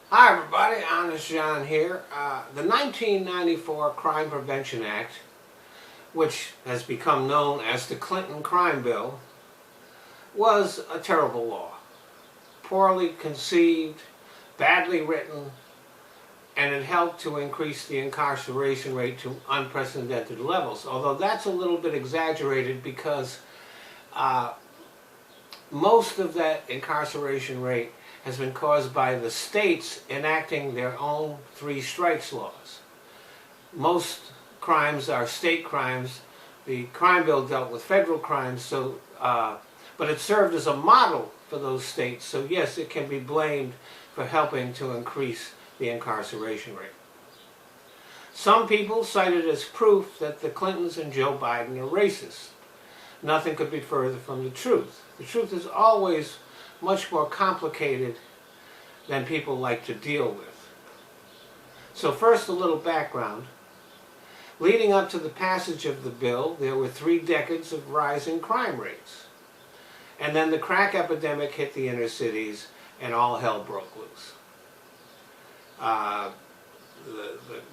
Hi everybody, Honest John here. The 1994 Crime Prevention Act, which has become known as the Clinton Crime Bill, was a terrible law. Poorly conceived, badly written, and it helped to increase the incarceration rate to unprecedented levels. Although that's a little bit exaggerated because most of that incarceration rate has been caused by the states enacting their own three strikes laws. Most crimes are state crimes. The crime bill dealt with federal crimes, but it served as a model for those states. So yes, it can be blamed for helping to increase the incarceration rate. Some people cite it as proof that the Clintons and Joe Biden are racist. Nothing could be further from the truth. The truth is always much more complicated than people like to deal with. So first, a little background. Leading up to the passage of the bill, there were 3 decades of rising crime rates. And then the crack epidemic hit the inner cities and all hell broke loose.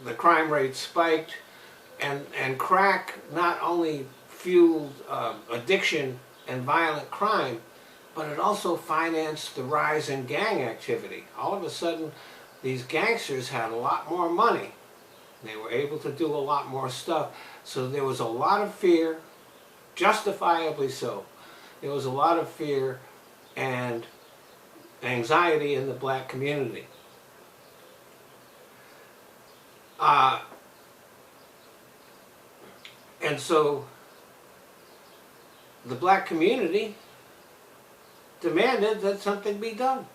The crime rate spiked, and crack not only fueled addiction and violent crime, but it also financed the rise in gang activity. All of a sudden, these gangsters had a lot more money. They were able to do a lot more stuff. So there was a lot of fear, justifiably so. There was a lot of fear and anxiety in the black community. And so the black community demanded that something be done.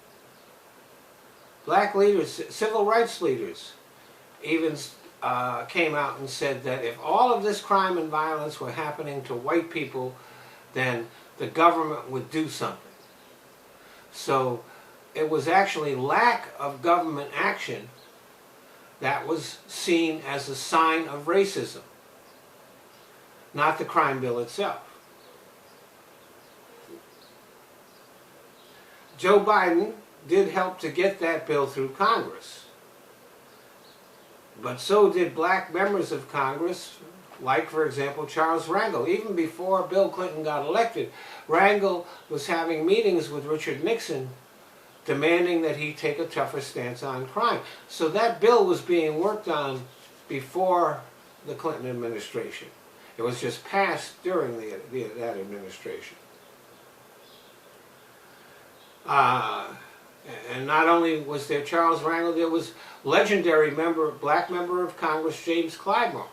Black leaders, civil rights leaders, even came out and said that if all of this crime and violence were happening to white people, then the government would do something. So it was actually lack of government action that was seen as a sign of racism, not the crime bill itself. Joe Biden did help to get that bill through Congress. But so did black members of Congress, like, for example, Charles Rangel. Even before Bill Clinton got elected, Rangel was having meetings with Richard Nixon demanding that he take a tougher stance on crime. So that bill was being worked on before the Clinton administration. It was just passed during that administration. And not only was there Charles Rangel, there was legendary black member of Congress James Clyburn,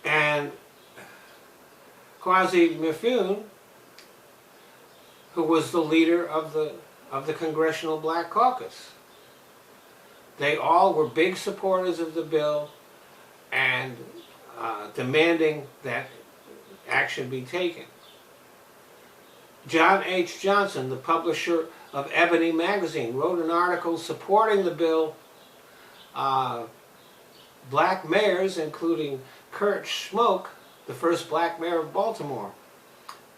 and Kwasi Mifune, who was the leader of the Congressional Black Caucus. They all were big supporters of the bill and demanding that action be taken. John H. Johnson, the publisher of Ebony Magazine, wrote an article supporting the bill. Black mayors, including Kurt Schmoke, the first black mayor of Baltimore,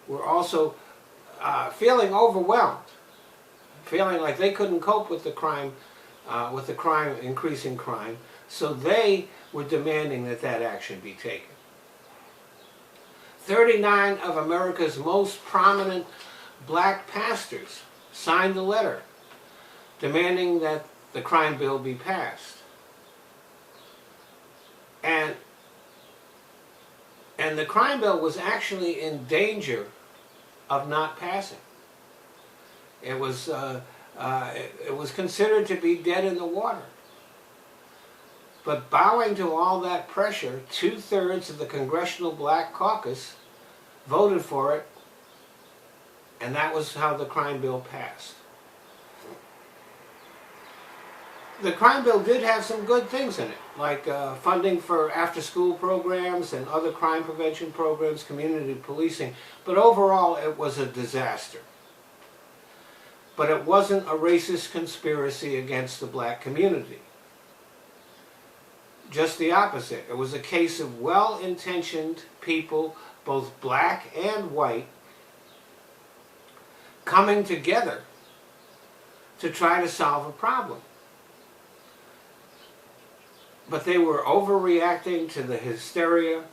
were also feeling overwhelmed, feeling like they couldn't cope with the crime, increasing crime. So they were demanding that action be taken. 39 of America's most prominent black pastors signed a letter demanding that the crime bill be passed. And the crime bill was actually in danger of not passing. It was considered to be dead in the water. But bowing to all that pressure, 2/3 of the Congressional Black Caucus voted for it, and that was how the crime bill passed. The crime bill did have some good things in it, like funding for after-school programs and other crime prevention programs, community policing, but overall it was a disaster. But it wasn't a racist conspiracy against the black community. Just the opposite. It was a case of well-intentioned people, both black and white, coming together to try to solve a problem. But they were overreacting to the hysteria,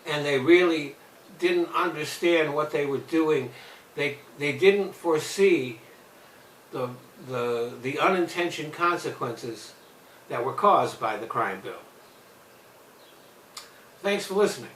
and they really didn't understand what they were doing. They didn't foresee the unintentional consequences that were caused by the crime bill. Thanks for listening.